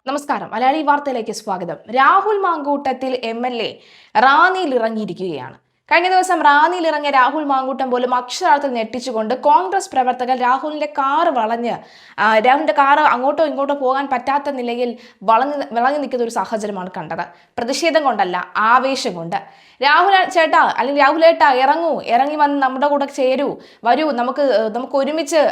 നമസ്കാരം. മലയാളി വാർത്തയിലേക്ക് സ്വാഗതം. രാഹുൽ മാങ്കൂട്ടത്തിൽ MLA റാന്നിയിൽ ഇറങ്ങിയിരിക്കുകയാണ്. കഴിഞ്ഞ ദിവസം റാന്നിയിൽ ഇറങ്ങിയ രാഹുൽ മാങ്കൂട്ടം പോലും അക്ഷരാർത്ഥത്തിൽ ഞെട്ടിച്ചുകൊണ്ട് കോൺഗ്രസ് പ്രവർത്തകർ രാഹുലിന്റെ കാറ് രാഹുലിന്റെ കാറ് അങ്ങോട്ടോ ഇങ്ങോട്ടോ പോകാൻ പറ്റാത്ത നിലയിൽ വളഞ്ഞു നിൽക്കുന്ന ഒരു സാഹചര്യമാണ് കണ്ടത്. പ്രതിഷേധം കൊണ്ടല്ല, ആവേശം കൊണ്ട്. രാഹുൽ ചേട്ടാ അല്ലെങ്കിൽ രാഹുലേട്ടാ ഇറങ്ങി വന്ന് നമ്മുടെ കൂടെ വരൂ, നമുക്ക് ഒരുമിച്ച്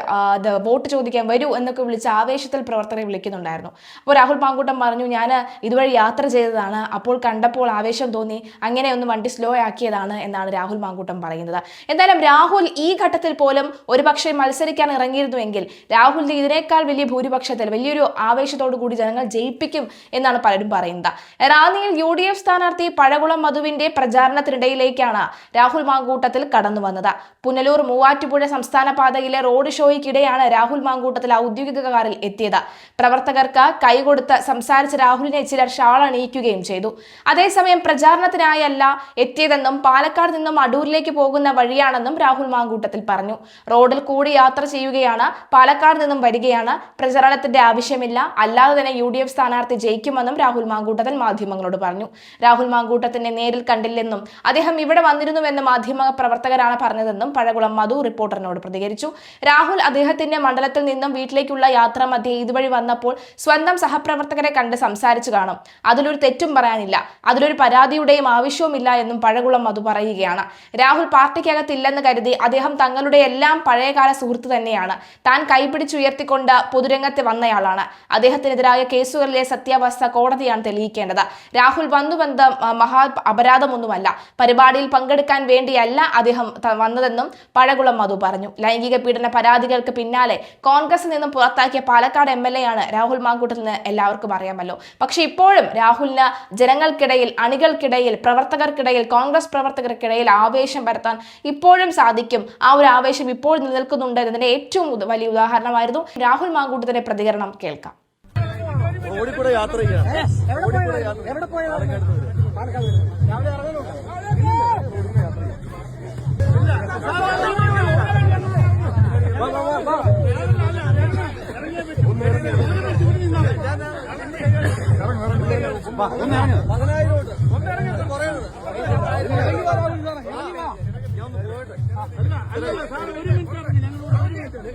വോട്ട് ചോദിക്കാൻ വരൂ എന്നൊക്കെ വിളിച്ച് ആവേശത്തിൽ പ്രവർത്തകരെ വിളിക്കുന്നുണ്ടായിരുന്നു. അപ്പോൾ രാഹുൽ മാങ്കൂട്ടം പറഞ്ഞു, ഞാൻ ഇതുവഴി യാത്ര ചെയ്തതാണ്, അപ്പോൾ കണ്ടപ്പോൾ ആവേശം തോന്നി, അങ്ങനെ ഒന്ന് വണ്ടി സ്ലോ ആക്കിയതാണ് എന്നാണ് രാഹുൽ മാങ്കൂട്ടം പറയുന്നത്. എന്തായാലും രാഹുൽ ഈ ഘട്ടത്തിൽ പോലും ഒരുപക്ഷെ മത്സരിക്കാൻ ഇറങ്ങിയിരുന്നുവെങ്കിൽ രാഹുലിന്റെ ഇതിനേക്കാൾ വലിയ ഭൂരിപക്ഷത്തിൽ വലിയൊരു ആവേശത്തോടു കൂടി ജനങ്ങൾ ജയിപ്പിക്കും എന്നാണ് പലരും പറയുന്നത്. റാന്നിയിൽ UDF സ്ഥാനാർത്ഥി പഴകുളം മധുവിന്റെ പ്രചാരണത്തിനിടയിലേക്കാണ് രാഹുൽ മാങ്കൂട്ടത്തിൽ കടന്നു വന്നത്. പുനലൂർ മൂവാറ്റുപുഴ സംസ്ഥാന പാതയിലെ റോഡ് ഷോയ്ക്കിടെയാണ് രാഹുൽ മാങ്കൂട്ടത്തിൽ ഔദ്യോഗിക കാറിൽ എത്തിയത്. പ്രവർത്തകർക്ക് കൈകൊടുത്ത് സംസാരിച്ച രാഹുലിനെ ചിലർ ഷാൾ അണിയിക്കുകയും ചെയ്തു. അതേസമയം പ്രചാരണത്തിനായല്ല എത്തിയതെന്നും പാലക്കാട് നിന്നും അടൂരിലേക്ക് പോകുന്ന വഴിയാണെന്നും രാഹുൽ മാങ്കൂട്ടത്തിൽ പറഞ്ഞു. റോഡിൽ കൂടി യാത്ര ചെയ്യുകയാണ്, പാലക്കാട് നിന്നും വരികയാണ്, പ്രചരണത്തിന്റെ ആവശ്യമില്ല, അല്ലാതെ തന്നെ UDF സ്ഥാനാർത്ഥി ജയിക്കുമെന്നും രാഹുൽ മാങ്കൂട്ടത്തിൽ മാധ്യമങ്ങളോട് പറഞ്ഞു. രാഹുൽ മാങ്കൂട്ടത്തിനെ നേരിൽ കണ്ടില്ലെന്നും അദ്ദേഹം ഇവിടെ വന്നിരുന്നുവെന്ന് മാധ്യമ പ്രവർത്തകരാണ് പറഞ്ഞതെന്നും പഴകുളം മധു റിപ്പോർട്ടറിനോട് പ്രതികരിച്ചു. രാഹുൽ അദ്ദേഹത്തിന്റെ മണ്ഡലത്തിൽ നിന്നും വീട്ടിലേക്കുള്ള യാത്ര മധ്യേ ഇതുവഴി വന്നപ്പോൾ സ്വന്തം സഹപ്രവർത്തകരെ കണ്ട് സംസാരിച്ചു കാണും. അതിലൊരു തെറ്റും പറയാനില്ല, അതിലൊരു പരാതിയുടെയും ആവശ്യവുമില്ല എന്നും പഴകുളം മധു പറയുകയാണ്. രാഹുൽ പാർട്ടിക്കകത്തില്ലെന്ന് കരുതി അദ്ദേഹം തങ്ങളുടെ എല്ലാം പഴയകാല സുഹൃത്ത് തന്നെയാണ്. താൻ കൈപിടിച്ചുയർത്തിക്കൊണ്ട് പൊതുരംഗത്ത് വന്നയാളാണ്. അദ്ദേഹത്തിനെതിരായ കേസുകളിലെ സത്യാവസ്ഥ കോടതിയാണ് തെളിയിക്കേണ്ടത്. രാഹുൽ വന്നുവെന്ന മഹാ അപരാധമൊന്നുമല്ല. പരിപാടിയിൽ പങ്കെടുക്കാൻ വേണ്ടിയല്ല അദ്ദേഹം വന്നതെന്നും പഴകുളം മധു പറഞ്ഞു. ലൈംഗിക പീഡന പരാതികൾക്ക് പിന്നാലെ കോൺഗ്രസിൽ നിന്നും പുറത്താക്കിയ പാലക്കാട് MLA ആണ് രാഹുൽ മാങ്കൂട്ടത്തിന് എല്ലാവർക്കും അറിയാമല്ലോ. പക്ഷെ ഇപ്പോഴും രാഹുലിന് ജനങ്ങൾക്കിടയിൽ, അണികൾക്കിടയിൽ, പ്രവർത്തകർക്കിടയിൽ, കോൺഗ്രസ് പ്രവർത്തകർക്കിടയിൽ ആവേശം പരത്താൻ ഇപ്പോഴും സാധിക്കും. ആ ഒരു ആവേശം ഇപ്പോൾ നിലനിൽക്കുന്നുണ്ട് എന്നതിന്റെ ഏറ്റവും വലിയ ഉദാഹരണമായിരുന്നു രാഹുൽ മാങ്കൂട്ടത്തിന്റെ പ്രതികരണം. കേൾക്കാം.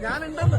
ഞാനുണ്ടല്ലോ.